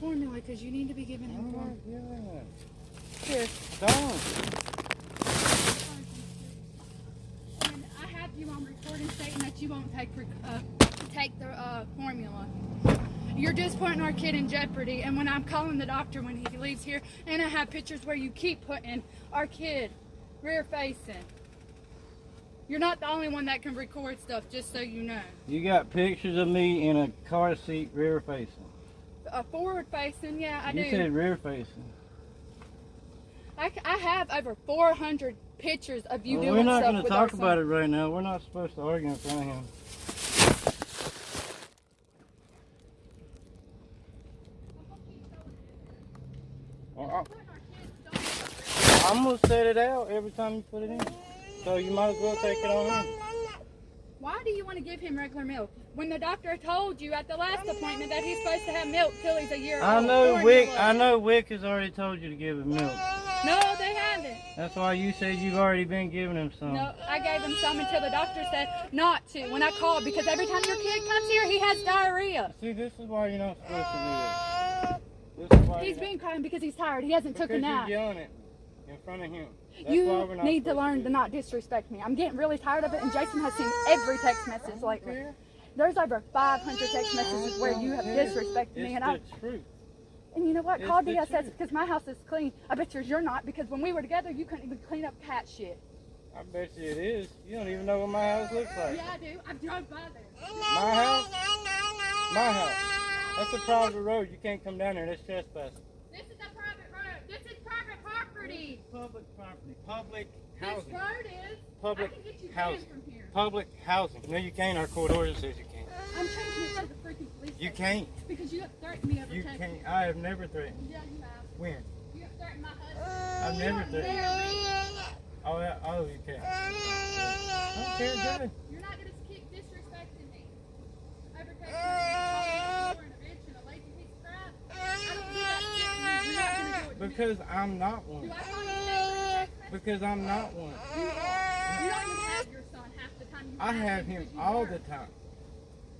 formula because you need to be giving him formula. Here. Don't. And I have you on recording stating that you won't take the formula. You're just putting our kid in jeopardy. And when I'm calling the doctor when he leaves here, and I have pictures where you keep putting our kid rear facing. You're not the only one that can record stuff, just so you know. You got pictures of me in a car seat rear facing. Forward facing, yeah, I do. You said rear facing. I have over 400 pictures of you doing We're not stuff going to with our talk about son. it right now. We're not supposed to argue in front of him. I'm going to set it out every time you put it in. So you might as well take it on in. Why do you want to give him regular milk? When the doctor told you at the last appointment that he's supposed to have milk till he's a year old. I know Wick has already told you to give him milk. No, they haven't. That's why you said you've already been giving him some. No, I gave him some until the doctor said not to when I called, because every time your kid comes here, he has diarrhea. See, this is why you're not supposed to do this. This is why He's been crying because he's tired. He hasn't took a nap. You're yelling at me in front of him. That's You why we're not need to supposed learn do to not disrespect me. I'm getting really tired of it, and Jason has seen every text message lately. There's over 500 text messages where you have disrespected me, and It's the truth. And you know what? It's Call the DSS truth. because my house is clean. I bet you're not, because when we were together, you couldn't even clean up cat shit. I bet you it is. You don't even know what my house looks like. Yeah, I do. I drove by there. My house? My house. That's a private road. You can't come down there. That's trespassing. This is a private road. This is private property. Public property. Public housing. This road is. Public I can get you housing. banned from here. Public housing. No, you can't. Our court order says you can't. I'm changing it to the freaking police You station can't. because you have threatened me over You text. can't. I have never threatened. Yeah, you have. When? You have threatened my husband. I've You never are threatened. married. Oh, yeah. Oh, you can't. I don't care. Good. You're not going to keep disrespecting me. Over text message, you're an bitch and a lazy piece of crap. I don't do that shit to you. You're not going to do it to me. Because I'm not one. Do I call you that? Because I'm not one. You are. You don't even have your son half the time. I have him all the time.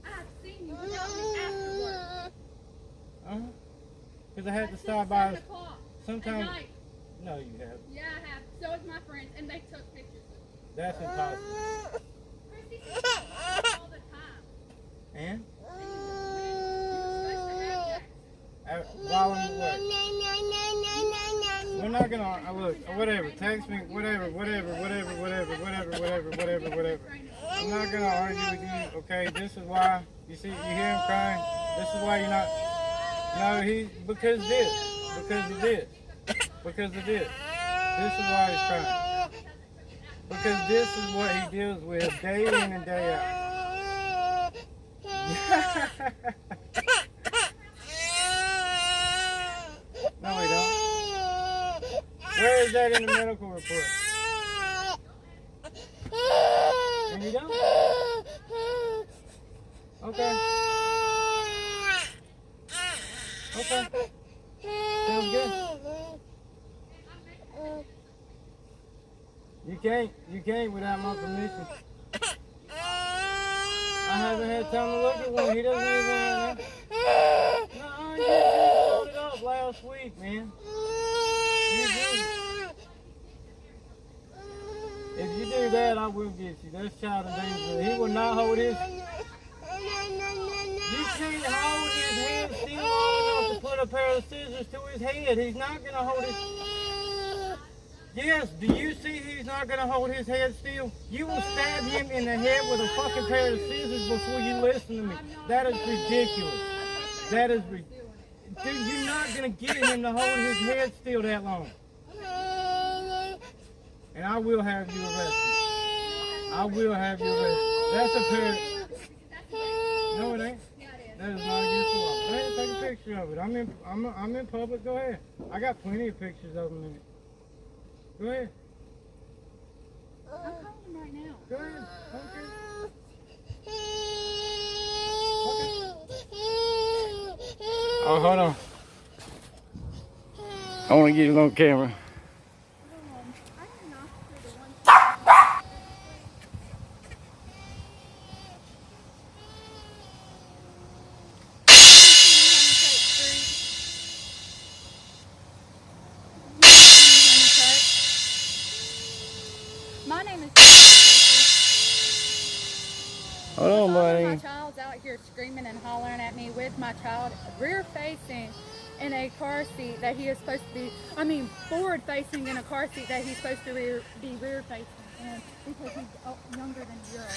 I've seen you without me after work. Because I had to At stop by 7 o'clock sometimes. at night. No, you haven't. Yeah, I have. So is my friends, and they took pictures of me. That's impossible. Christy sees me all the time. And? And you're supposed to have that. While I'm at work. We're not gonna look. Whatever. Text me. Whatever. I'm not gonna argue with you. Okay. This is why. You see. You hear him crying. This is why you're not. No. Because of this. Because of this. Because of this. This is why he's crying. Because this is what he deals with day in and day out. No, we don't. Where is that in the medical report? And you don't? Okay. Okay. Sounds good. You can't without my permission. I haven't had time to look at one. He doesn't need one right now. No, you just brought it up last week, man. You do. If you do that, I will get you. That's child endangerment. He will not hold his... You can't hold his hand still long enough to put a pair of scissors to his head. He's not going to hold his... Yes, do you see he's not going to hold his head still? You will stab him in the head with a fucking pair of scissors before you listen to me. That is ridiculous. That is ridiculous. Dude, you're not going to get him to hold his head still that long. And I will have you arrested. I will have you arrested. That's a pair... No, it ain't. That is not against the law. Go ahead and take a picture of it. I'm in public. Go ahead. I got plenty of pictures of him in it. Go ahead. I'm calling him right now. Go ahead. Okay. Oh, hold on. I want to get it on camera. Hold on, My buddy. child's out here screaming and hollering at me with my child rear facing in a car seat that he is supposed to be, forward facing in a car seat that he's supposed to be rear facing in because he's younger than a year old.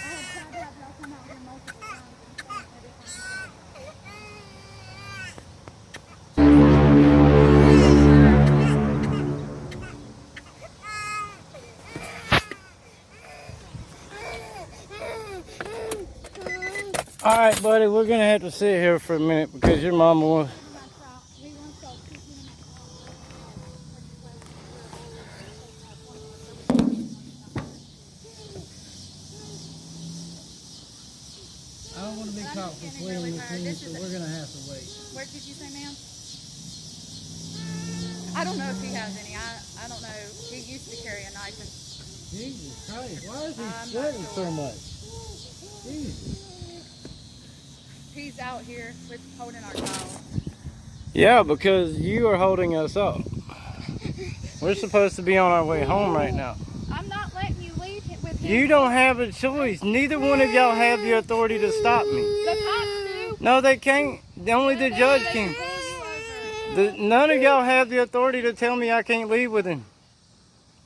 I have tried to have y'all come out here multiple times. All right, buddy, we're gonna have to sit here for a minute because your mama wants. I don't want to be caught for fleeing the scene, so we're gonna have to wait. What did you say, ma'am? I don't know if he has any. I don't know. He used to carry a knife. Jesus Christ, why is he I'm sweating not so sure. much? Jesus. He's out here with holding our child. Yeah, because you are holding us up. We're supposed to be on our way home right now. I'm not letting you leave with him. You don't have a choice. Neither one of y'all have the authority to stop me. The cops do. No, they can't. Only the judge can. None of y'all have the authority to tell me I can't leave with him.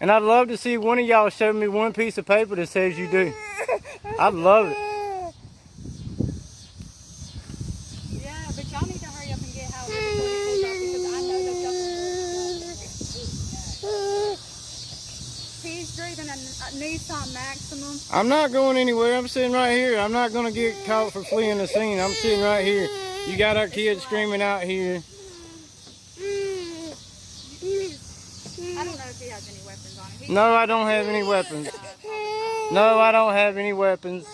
And I'd love to see one of y'all show me one piece of paper that says you do. I'd love it. Yeah, but y'all need to hurry up and get Howard before he pulls up because I know that y'all. He's driving a Nissan Maximum. I'm not going anywhere. I'm sitting right here. I'm not going to get caught for fleeing the scene. I'm sitting right here. You got our kids screaming out here. I don't know if he has any weapons on him. No, I don't have any weapons. No, I don't have any weapons.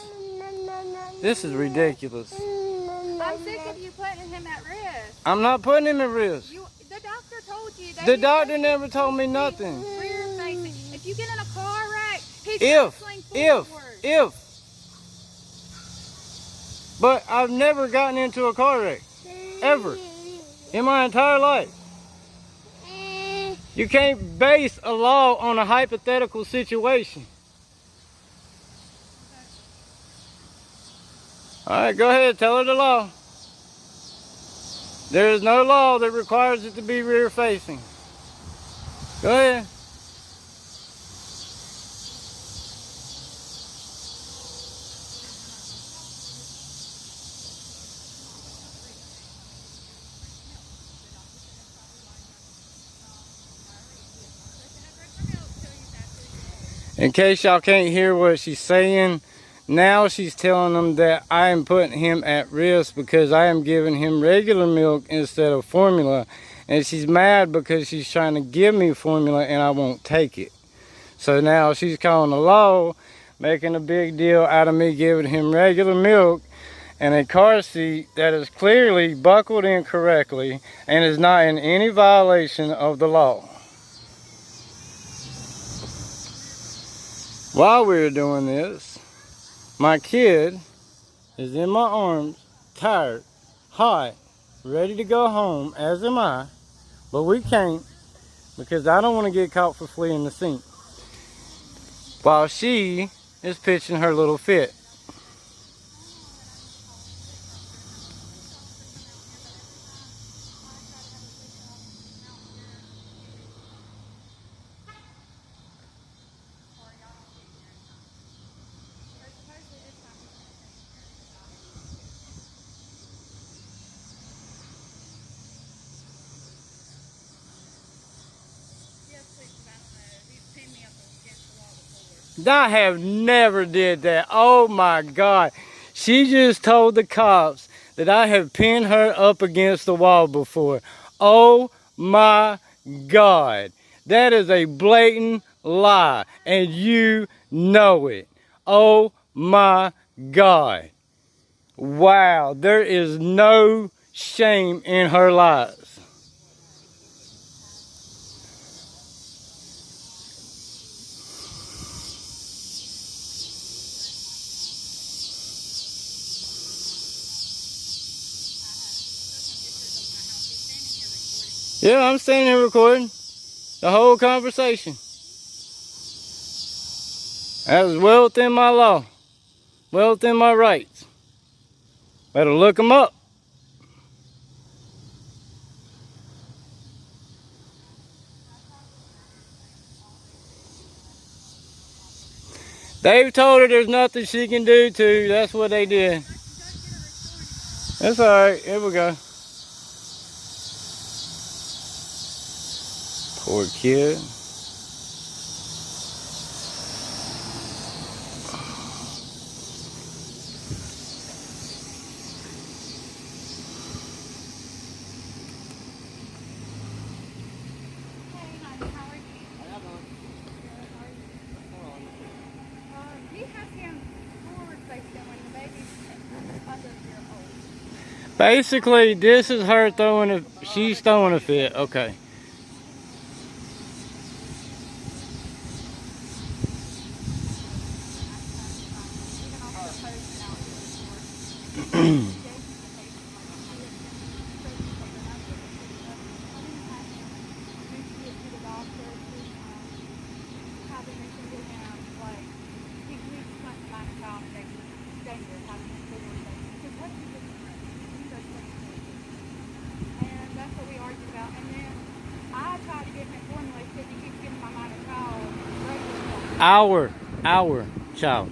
This is ridiculous. I'm sick of you putting him at risk. I'm not putting him at risk. The doctor told you that. The doctor never told me nothing. Rear facing. If you get in a car wreck, he's counseling forward. If. But I've never gotten into a car wreck. Ever. In my entire life. You can't base a law on a hypothetical situation. All right, go ahead, tell her the law. There is no law that requires it to be rear facing. Go ahead. In case y'all can't hear what she's saying, now she's telling them that I am putting him at risk because I am giving him regular milk instead of formula. And she's mad because she's trying to give me formula and I won't take it. So now she's calling the law, making a big deal out of me giving him regular milk and a car seat that is clearly buckled in correctly and is not in any violation of the law. While we're doing this, my kid is in my arms, tired, hot, ready to go home, as am I, but we can't because I don't want to get caught for fleeing the scene. While she is pitching her little fit. I have never did that. Oh my God. She just told the cops that I have pinned her up against the wall before. Oh my God. That is a blatant lie. And you know it. Oh my God. Wow. There is no shame in her lies. Yeah, I'm standing here recording the whole conversation. That was well within my law. well within my rights. Better look them up. They've told her there's nothing she can do to. That's what they did. That's alright. Here we go. Poor kid. Basically, this is her throwing a, she's throwing a fit. Okay. Our child.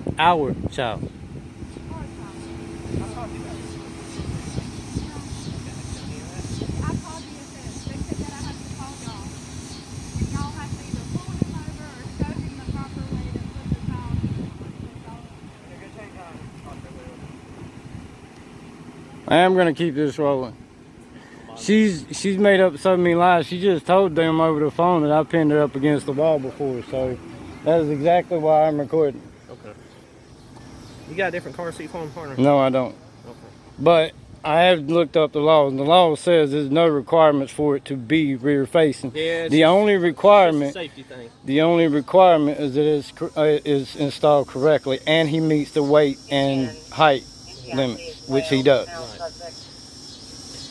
I am gonna keep this rolling. She's made up so many lies. She just told them over the phone that I pinned her up against the wall before, so that is exactly why I'm recording. Okay. You got a different car seat for him, partner? No, I don't. Okay. But I have looked up the laws, and the law says there's no requirements for it to be rear facing. Yeah, the only requirement, safety thing. The only requirement is that it is installed correctly, and he meets the weight and height limits, which he does.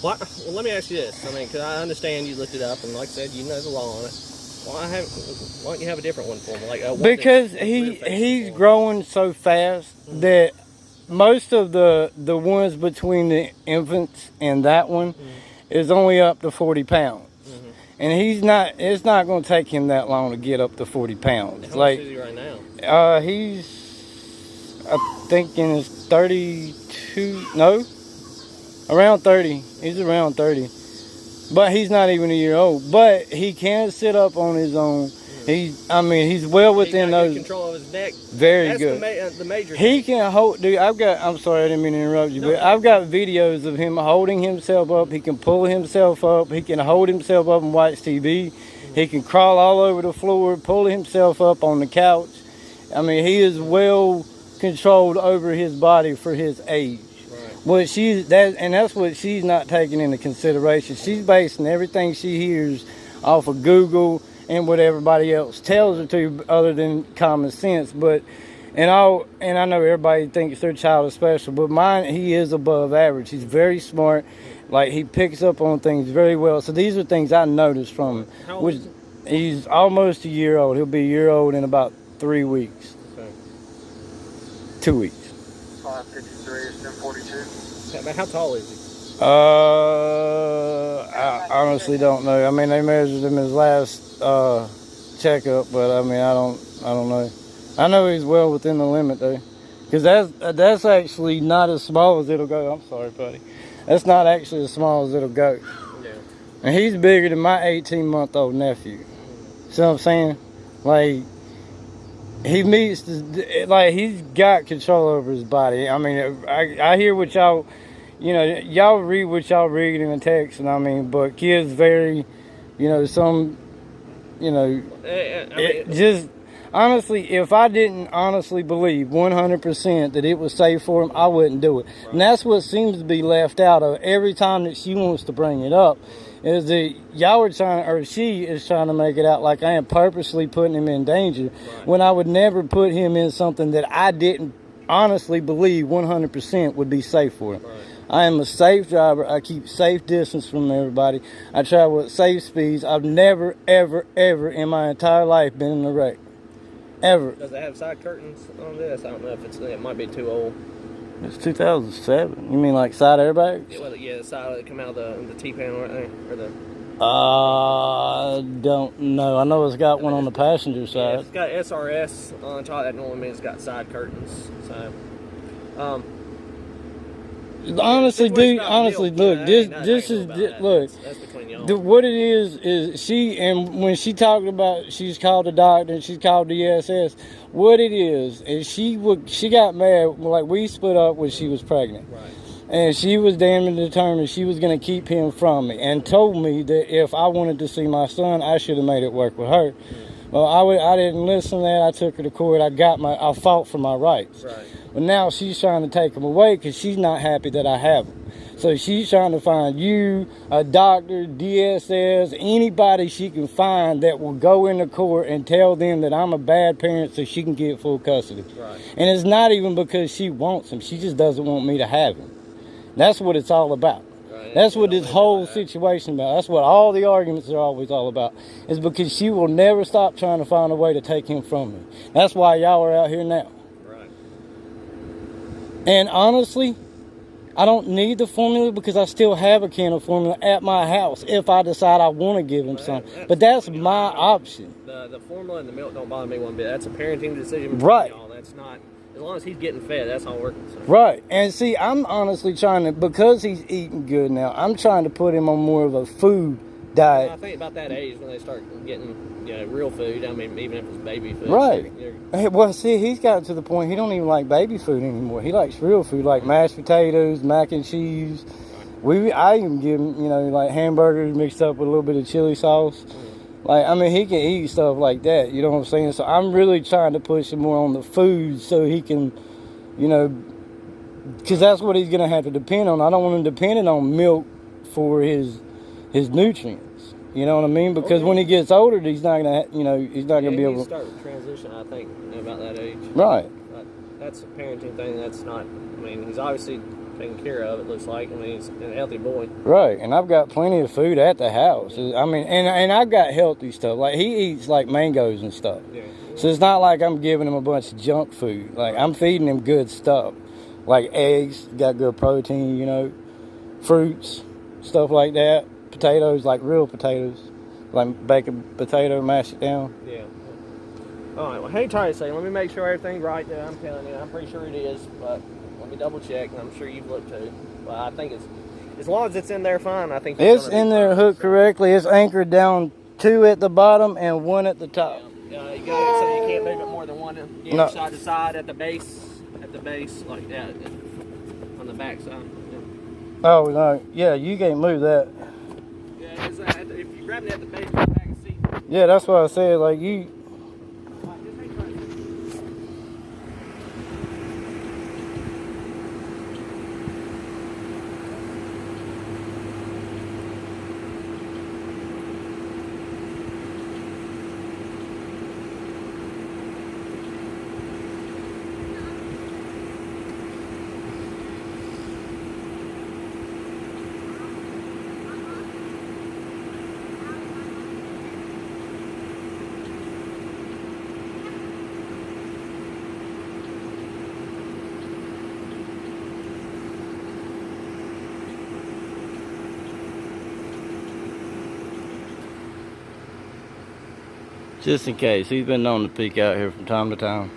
Well, let me ask you this. I mean, because I understand you looked it up, and like I said, you know the law on it. Why don't you have a different one for him? Like because he's growing so fast that most of the ones between the infants and that one is only up to 40 pounds. And it's not going to take him that long to get up to 40 pounds. How much is he right now? I'm thinking it's 32, no, around 30. He's around 30. But he's not even a year old. But he can sit up on his own. He's well within those. Control of his neck. Very good. The major. He can hold. Dude, I'm sorry, I didn't mean to interrupt you, but I've got videos of him holding himself up. He can pull himself up. He can hold himself up and watch TV. He can crawl all over the floor, pull himself up on the couch. I mean, he is well controlled over his body for his age. Well, that's what she's not taking into consideration. She's basing everything she hears off of Google and what everybody else tells her to, other than common sense. But and I know everybody thinks their child is special, but mine, he is above average. He's very smart. Like, he picks up on things very well. So these are things I noticed from him. How old is he? He's almost a year old. He'll be a year old in about 3 weeks. Okay. 2 weeks. 553 is 1042. How tall is he? I honestly don't know. I mean, they measured him his last checkup, but I mean, I don't know. I know he's well within the limit though, because that's actually not as small as it'll go. I'm sorry, buddy. That's not actually as small as it'll go. Yeah. And he's bigger than my 18-month-old nephew. See what I'm saying? Like, he's got control over his body. I mean, I hear what y'all, y'all read what y'all read in the text, and I mean, but kids vary, just honestly, if I didn't honestly believe 100% that it was safe for him, I wouldn't do it. Right. And that's what seems to be left out of every time that she wants to bring it up, is that she is trying to make it out like I am purposely putting him in danger, when I would never put him in something that I didn't honestly believe 100% would be safe for him. Right. I am a safe driver. I keep safe distance from everybody. I travel at safe speeds. I've never, ever, ever in my entire life been in a wreck. Ever. Does it have side curtains on this? I don't know if it might be too old. It's 2007. You mean like side airbags? Yeah, well, yeah, the side that come out of the T-panel right there, or the. Don't know. I know it's got one on the passenger Yeah, side. it's got SRS on top. That normally means it's got side curtains. So, Honestly, dude. Honestly, look. This is look. That's between y'all. What it is she, and when she talked about she's called the doctor and she's called the ESS. What it is she got mad, like we split up when she was pregnant. Right. And she was damn determined she was going to keep him from me, and told me that if I wanted to see my son, I should have made it work with her. Well, I didn't listen to that. I took her to court. I fought for my rights. Right. But now she's trying to take them away because she's not happy that I have them. So she's trying to find you, a doctor, DSS, anybody she can find that will go into court and tell them that I'm a bad parent so she can get full custody. Right. And it's not even because she wants him. She just doesn't want me to have him. That's what it's all about. Right. That's what this whole situation about. That's what all the arguments are always all about. Is because she will never stop trying to find a way to take him from me. That's why y'all are out here now. Right. And honestly, I don't need the formula because I still have a can of formula at my house if I decide I want to give him some. But that's my option. The formula and the milk don't bother me one bit. That's a parenting decision between Right. y'all. That's not. As long as he's getting fed, that's all we're concerned. Right. And see, I'm honestly trying to, because he's eating good now, I'm trying to put him on more of a food diet. I think about that age when they start getting, real food. I mean, even if it's baby food. Right. Hey, well, see, he's gotten to the point he don't even like baby food anymore. He likes real food, like mashed potatoes, mac and cheese. I even give him, like hamburgers mixed up with a little bit of chili sauce. Like, I mean, he can eat stuff like that, you know what I'm saying? So I'm really trying to push him more on the food so he can, because that's what he's going to have to depend on. I don't want him depending on milk for his nutrients. You know what I mean? Because when he gets older, he's not going to, he's not going to be able to start transition, I think, about that age. Right. But that's a parenting thing. That's not, he's obviously taken care of, it looks like. He's a healthy boy. Right, and I've got plenty of food at the house. I mean, and I've got healthy stuff. Like, he eats, like, mangoes and stuff. Yeah. So it's not like I'm giving him a bunch of junk food. Like, I'm feeding him good stuff. Like eggs, got good protein, fruits, stuff like that. Potatoes, like real potatoes. Like bake a potato, mash it down. Yeah. All right, well, hey, try to say, let me make sure everything's right there. I'm telling you, I'm pretty sure it is, but let me double check, and I'm sure you've looked too. But I think it's, as long as it's in there fine, I think it's in there hooked correctly. It's anchored down 2 at the bottom and 1 at the top. Yeah, you got it so you can't move it more than one No. side to side at the base like that, on the back side. Yeah. Oh, no. Yeah, you can't move that. Yeah, if you grab it at the base of the back seat. Yeah, that's what I said. Like, you... Just in case. He's been known to peek out here from time to time.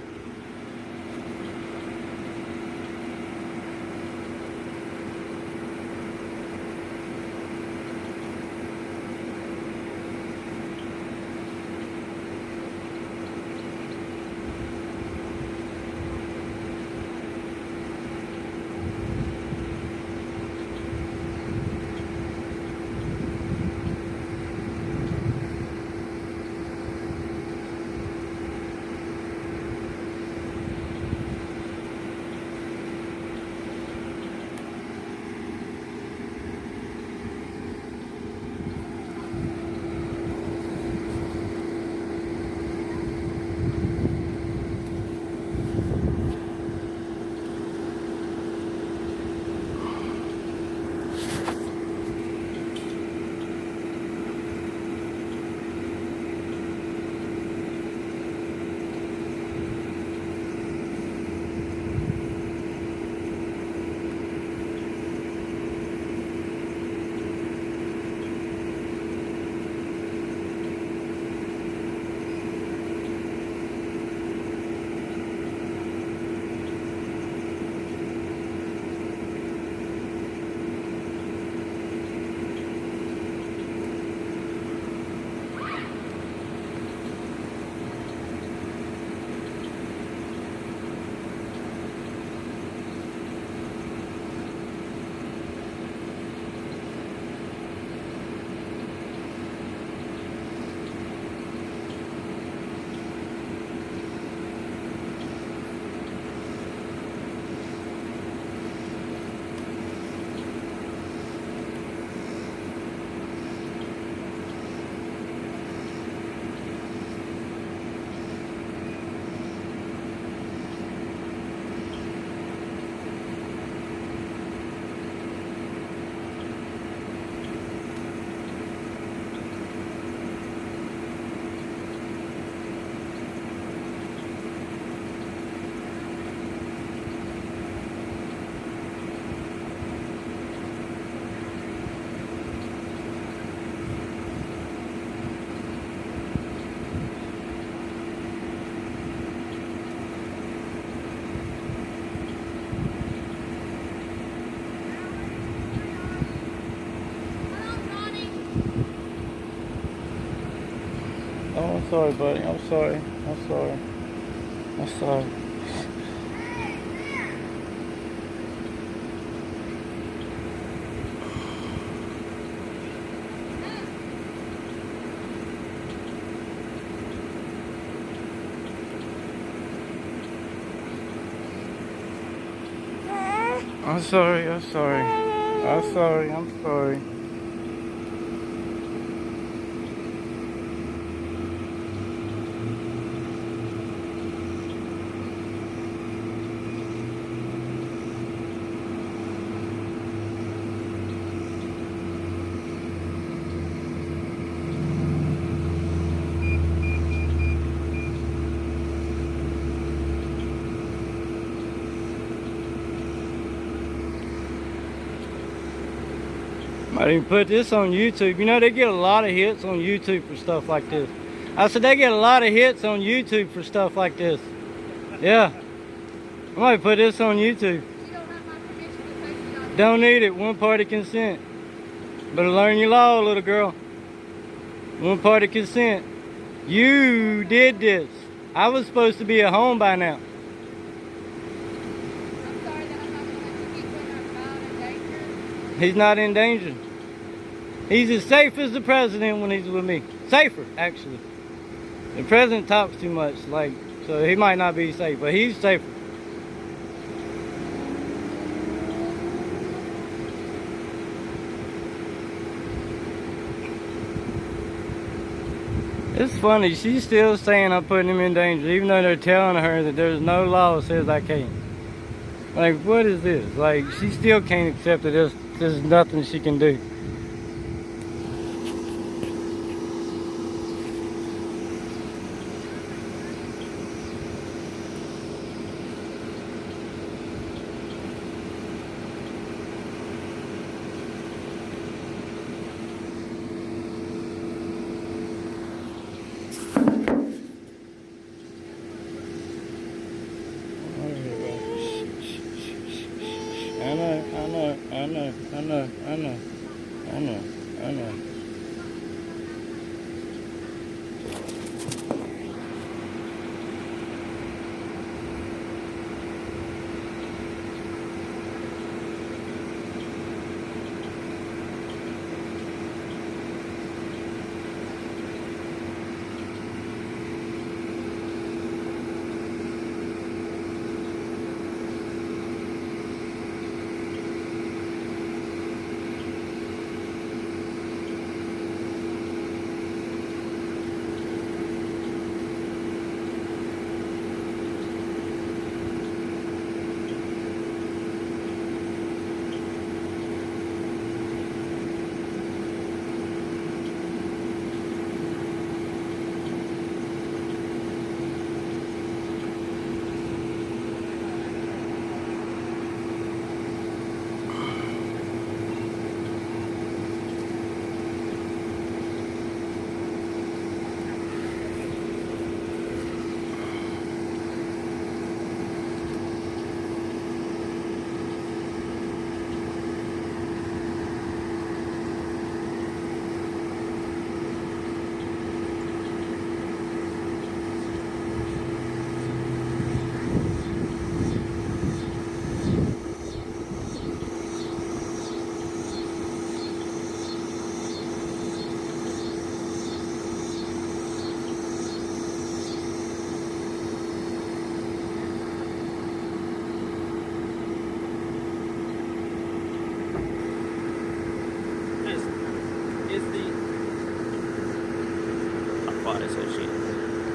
sorry, buddy. I'm sorry. I'm sorry. I'm sorry. I'm sorry. I'm sorry. I'm sorry. I'm sorry. Might even put this on YouTube. You know, they get a lot of hits on YouTube for stuff like this. I said they get a lot of hits on YouTube for stuff like this. Yeah. I might put this on YouTube. You don't have my permission to take it off. Don't need it. One party consent. Better learn your law, little girl. One party consent. You did this. I was supposed to be at home by now. I'm sorry that I'm not going to let you keep putting our child in danger. He's not in danger. He's as safe as the president when he's with me. Safer, actually. The president talks too much, like, so he might not be safe, but he's safer. It's funny, she's still saying I'm putting him in danger, even though they're telling her that there's no law that says I can't. Like, what is this? Like, she still can't accept that there's nothing she can do. I know.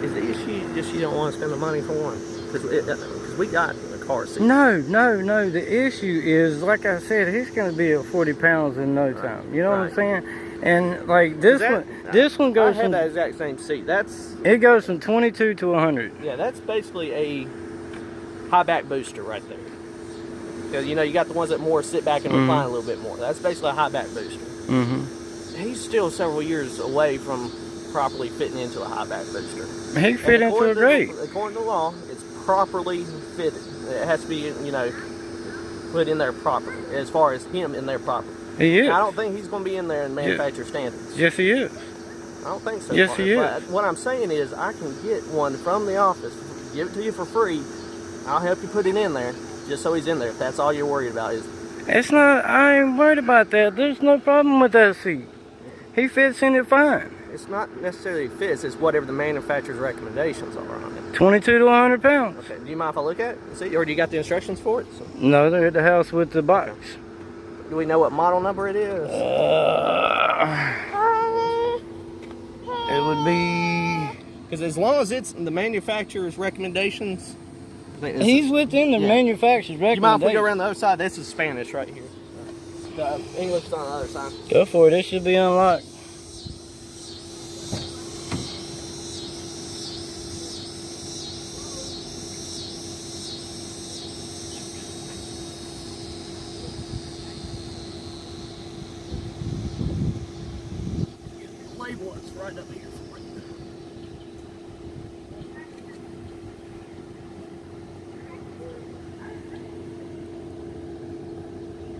Is the issue just you don't want to spend the money for one? Because we got a car seat. No. The issue is, like I said, he's going to be at 40 pounds in no time. You know what I'm saying? And like this one goes I had from that exact same seat. it goes from 22 to 100. Yeah, that's basically a high back booster right there. Because you know you got the ones that more sit back and recline a little bit more. That's basically a high back booster. Mm-hmm. He's still several years away from properly fitting into a high back booster. He fit into it great. According to law, it's properly fitted. It has to be, you know, put in there properly, as far as him in there properly. He is. Now, I don't think he's going to be in there in manufacturer standards. Yes, he is. I don't think so. Yes, he is. But what I'm saying is, I can get one from the office, give it to you for free. I'll help you put it in there, just so he's in there. If that's all you're worried about is. It's not. I ain't worried about that. There's no problem with that seat. He fits in it fine. It's not necessarily fits. It's whatever the manufacturer's recommendations are on it. 22 to 100 pounds. Okay. Do you mind if I look at it and see, or do you got the instructions for it? So, No, they're at the house with the box. do we know what model number it is? It would be. Because as long as it's the manufacturer's recommendations, I think this He's is, within the yeah. manufacturer's You mind if we go recommendation. around the other side? This is Spanish right here. The English is on the other side. Go for it. It should be unlocked. Label is right up here for you.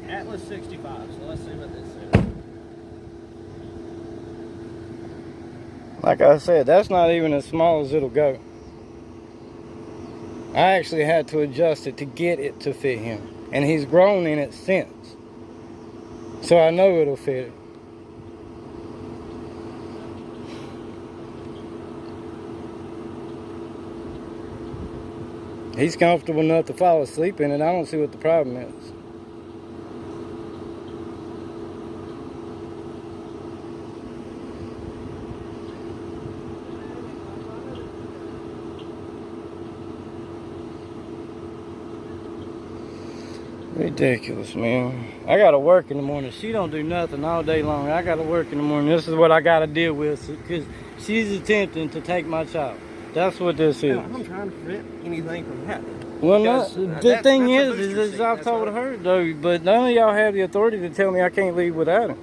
Atlas 65, so let's see what this is. Like I said, that's not even as small as it'll go. I actually had to adjust it to get it to fit him. And he's grown in it since. So I know it'll fit him. He's comfortable enough to fall asleep in it. I don't see what the problem is. Ridiculous, man. I gotta work in the morning. She don't do nothing all day long. I gotta work in the morning. This is what I gotta deal with because she's attempting to take my child. That's what this is. I'm trying to prevent anything from happening. Well, no, Because, the thing that's a is booster seat. I've That's told all. her though, but none of y'all have the authority to tell me I can't leave without him.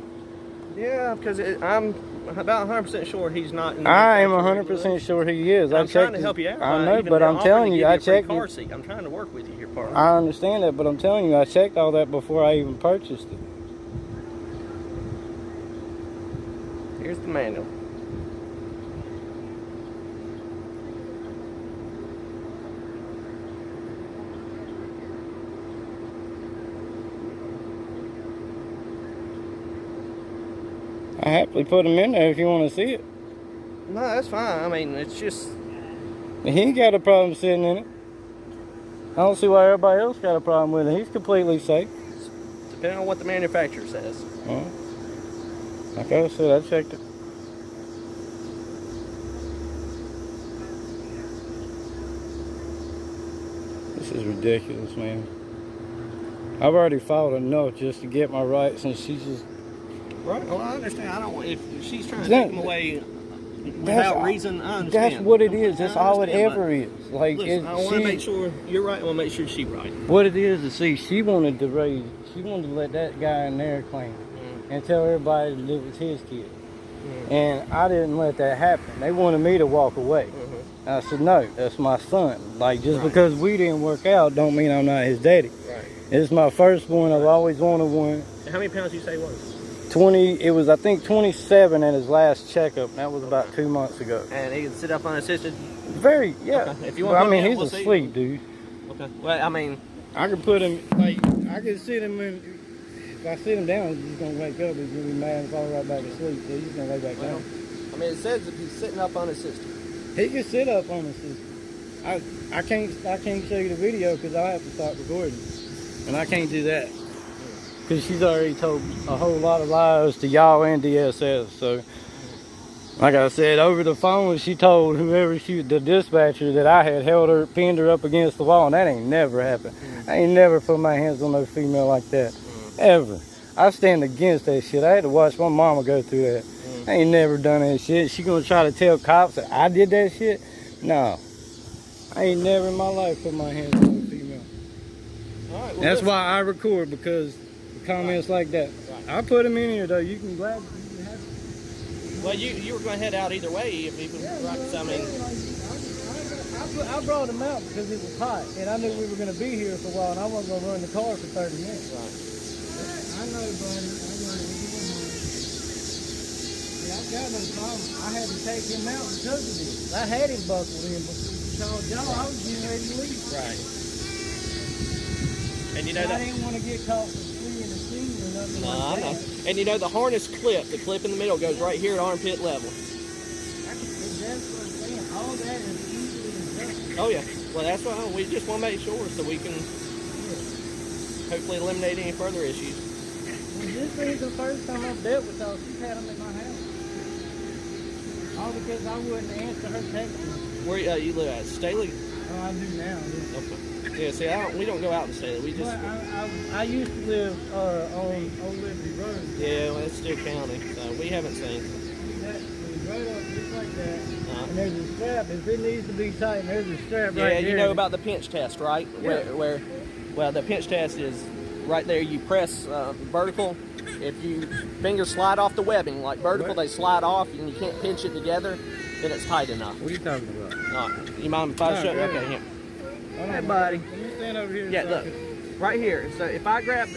Yeah, because I'm about 100% sure he's not. In the I am manufacturer's 100% sure he is. I'm checked trying to his- help you out. I by know, even but I'm offering telling to you, give I a free checked. car seat. I'm trying to work with you here, partner. I understand that, but I'm telling you, I checked all that before I even purchased it. Here's the manual. I happily put him in there if you want to see it. No, that's fine. I mean, it's just. He ain't got a problem sitting in it. I don't see why everybody else got a problem with it. He's completely safe. Depending on what the manufacturer says. Like I said, I checked it. This is ridiculous, man. I've already fought enough just to get my rights, and she's just... Right. Well, I understand. I don't want. If she's trying to That- take them away without reason, I understand. That's what it is. That's I all it understand, ever is. Like, Listen, I want to she- make sure you're right. I want to make sure she's right. What it is, see, she wanted to raise, she wanted to let that guy in there claim and tell everybody that it was his kid. And I didn't let that happen. They wanted me to walk away. I said, no, that's my son. Like, just because we didn't work out don't mean I'm not his daddy. Right. It's my firstborn. I've always wanted one. How many pounds you say it was? 20, it was, I think, 27 at his last checkup. That was about 2 months ago. And he can sit up unassisted. Very, yeah. Okay. If you Well, want I to mean, put me he's out, we'll see. asleep, dude. Okay. Well, I mean, I could put him, like, I could sit him in, if I sit him down, he's going to wake up, he's going to be mad and fall right back to sleep, so he's going to lay back well, down. I mean, it says if he's sitting up unassisted. He can sit up on the system. I can't show you the video because I'll have to start recording. And I can't do that. Because she's already told a whole lot of lies to y'all and DSS, so. Like I said, over the phone, she told whoever the dispatcher that I had held her, pinned her up against the wall, and that ain't never happened. I ain't never put my hands on no female like that, ever. I stand against that shit. I had to watch my mama go through that. I ain't never done that shit. She gonna try to tell cops that I did that shit? No. I ain't never in my life put my hands on a female. All right. Well, That's why I record, because comments like that. I put them in here though. You can glad. Well, you were going to head out either way if he was right. I mean, I brought them out because it was hot, and I knew we were going to be here for a while, and I wasn't going to run the car for 30 minutes. right. I know, buddy. I know. I got no problem. I had to take him out because of this. I had him buckled in because y'all, I was getting ready to leave. Right. And you know I that. didn't want to get caught for fleeing the scene or nothing No, I like know. that. And you know the harness clip, the clip in the middle goes right here at armpit level. That's what I'm saying. All that is easily adjusted. Oh yeah. Well, that's why we just want to make sure so we can hopefully eliminate any further issues. Well, this ain't the first time I've dealt with y'all. She's had them in my house. All because I wouldn't answer her text. Where you live at? Staley? Oh, I do now. Yeah. Okay. Yeah. See, we don't go out in Staley. We just. But I used to live on Old Liberty Road. Yeah, well, it's still county, so we haven't seen. Right up just like that. Uh, And there's a strap. If it needs to be tightened, there's a strap Yeah, right there. you know about the pinch test, right? Yeah. Well, the pinch test is right there. You press vertical. If you fingers slide off the webbing, like vertical, they slide off, and you can't pinch it together, then it's tight enough. What are you talking about? You mind if I show you? yeah. Okay, here. Hold Hey, on, buddy. Let me stand over here. Yeah, so I look, can- right here. So if I grab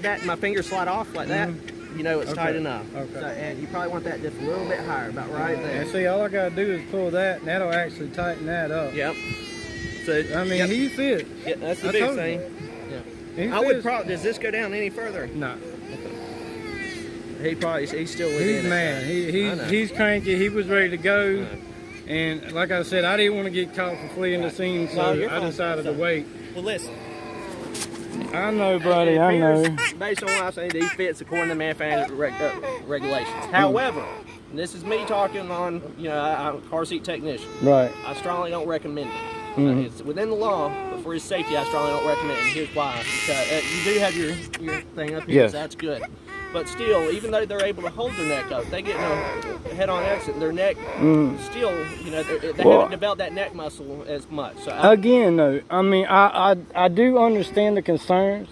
that, and my fingers slide off like that, you know it's tight Okay. enough. Okay. So, and you probably want that just a little bit higher, about right there. And see, all I gotta do is pull that, and that'll actually tighten that up. Yep. So I mean, yep. he fits. Yeah, that's the I big told you. thing. He I would fits. probably. Does this go down any further? No, He's still within he's it. mad. I know. He's cranky. He was ready to go. I know. And like I said, I didn't want to get caught for fleeing the scene, so No, you're I fine. decided to wait. Well, listen. I know, buddy. It I know. appears, based on what I'm saying, these fits according to manufacturer regulations. However, and this is me talking on, I'm a car seat technician. Right. I strongly don't recommend it. Mhm. It's within the law, but for his safety, I strongly don't recommend it. And here's why. Because, you do have your thing up here, Yes. so that's good. But still, even though they're able to hold their neck up, they get in a head-on accident. Their neck still, they Well- haven't developed that neck muscle as much. So Again, though, I mean, I do understand the concerns,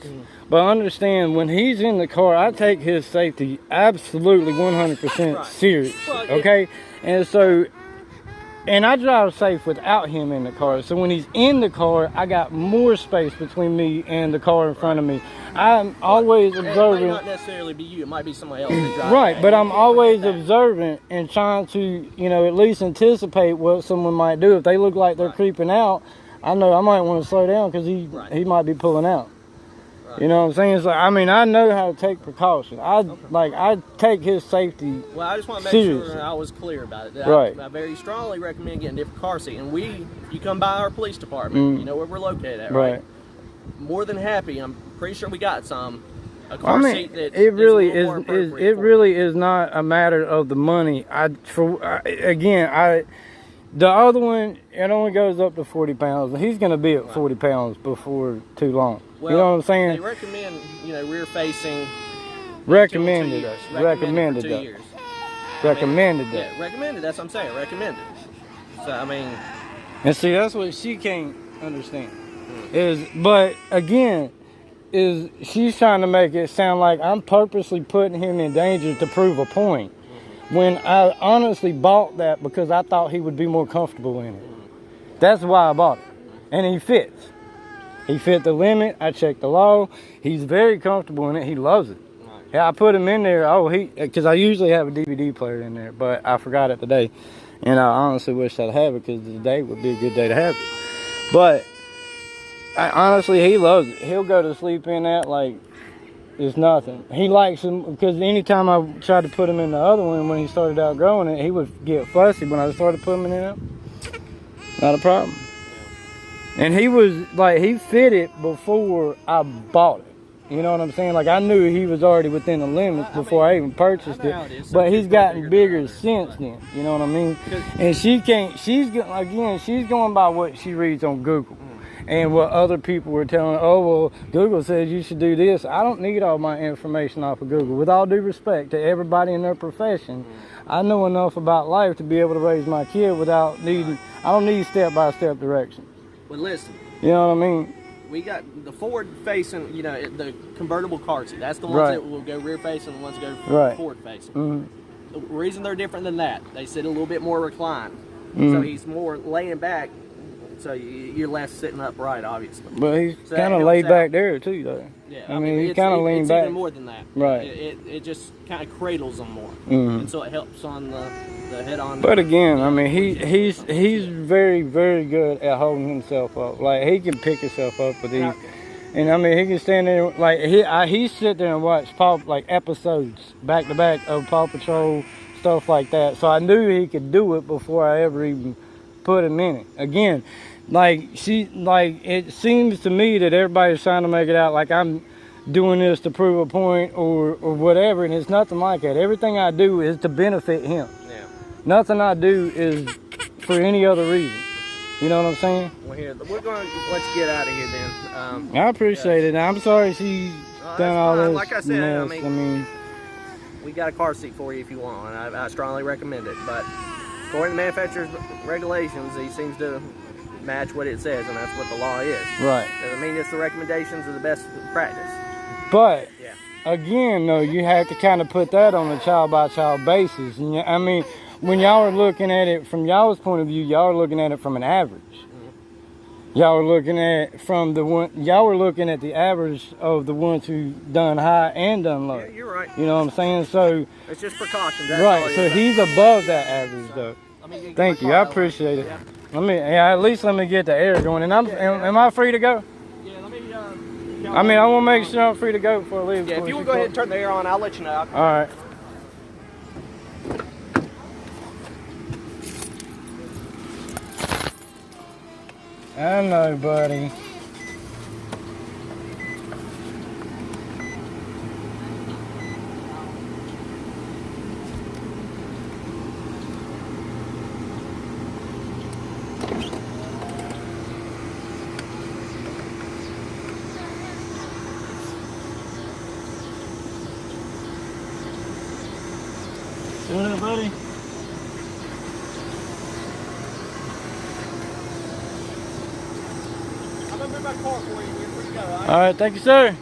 but understand when he's in the car, I take his safety absolutely 100% Right. serious. Well, Okay, and so, and I drive safe without him in the car. So when he's in the car, I got more space between me and the car in front of me. I'm always it may observant. not necessarily be you. It might be somebody else that drives. Right, that. but You I'm can't always prevent that. observant and trying to, at least anticipate what someone might do. If they look like they're creeping out, I know I might want to slow down because Right. he might be pulling out. Right. You know what I'm saying? So I mean, I know how to take precaution. I take his safety. Well, I just want to make Seriously. sure I was clear about it. Right. I very strongly recommend getting a different car seat. And you come by our police department, you know where we're located at, right? Right. More than happy. I'm pretty sure we got a car I mean, seat that it really a little more appropriate it for really is not a matter of the money. The other one, it only goes up to 40 pounds. He's going to be at 40 pounds before too long. Well, you know what I'm saying? They recommend, rear facing. Recommended 2 us. years. Recommended for 2 us. years. Recommended that. Yeah, recommended. That's what I'm saying. Recommended. So I mean, And see, that's what she can't understand. But again, she's trying to make it sound like I'm purposely putting him in danger to prove a point. When I honestly bought that because I thought he would be more comfortable in it. That's why I bought it. And he fits. He fit the limit. I checked the law. He's very comfortable in it. He loves it. Yeah, I put him in there. Because I usually have a DVD player in there, but I forgot it today. And I honestly wish I'd have it because today would be a good day to have it. But honestly, he loves it. He'll go to sleep in that like it's nothing. He likes him because anytime I tried to put him in the other one when he started outgrowing it, he would get fussy when I started putting him in it. Not a problem. And he was like, he fit it before I bought it. You know what I'm saying? Like I knew he was already within the limits before I even purchased I know how it. it is. But Some he's people are gotten bigger bigger than since then. You know what I mean? And she's going by what she reads on Google. And what other people were telling her, oh, well, Google says you should do this. I don't need all my information off of Google. With all due respect to everybody in their profession, I know enough about life to be able to raise my kid without needing, I don't need step-by-step directions. but listen, You know what I mean? we got the forward facing, the convertible car seat. That's the ones Right. that will go rear facing, and the ones that go Right. forward facing. Mhm. The reason they're different than that, they sit a little bit more reclined, so he's more laying back, so you're less sitting upright, obviously. But he's So that kind of helps laid out. back there too, though. Yeah, I mean, he it's- kind of leaned it's back. even more than that. Right. It just kind of cradles them more, Mhm. and so it helps on the head-on. But again, I mean, he's very, very good at holding himself up. Like, he can pick himself up with these. And I mean, he can stand there, like, he sit there and watch episodes back to back of Paw Patrol, stuff like that. So I knew he could do it before I ever even put him in it. Again, it seems to me that everybody's trying to make it out like I'm doing this to prove a point or whatever, and it's nothing like that. Everything I do is to benefit him. Yeah. Nothing I do is for any other reason. You know what I'm saying? Well, here we're going to let's get out of here then. I appreciate it. I'm sorry she's that's done all fine. this Like I said, I mess. mean- We got a car seat for you if you want, and I strongly recommend it. But according to manufacturer's regulations, he seems to match what it says, and that's what the law is. Right. Doesn't mean it's the recommendations are the best practice. But Yeah. again, though, you have to kind of put that on a child-by-child basis. And I mean, when y'all are looking at it from y'all's point of view, y'all are looking at it from an average. Y'all are looking at y'all were looking at the average of the ones who done high and done low. Yeah, you're right. You know what I'm saying? So, It's just precautions. That's all right. it So is. he's above that average, though. Let me get Thank my you. car I out. appreciate it. Yeah. At least let me get the air going. And am I free to go? Yeah, let me. I mean, I want to make sure I'm free to go before I leave. Yeah, if you want to go ahead and turn the air on, I'll let you know. All right. I know, buddy. Doing it, buddy? I'm gonna move my car for you. You're free to go. All right? All right, thank you, sir.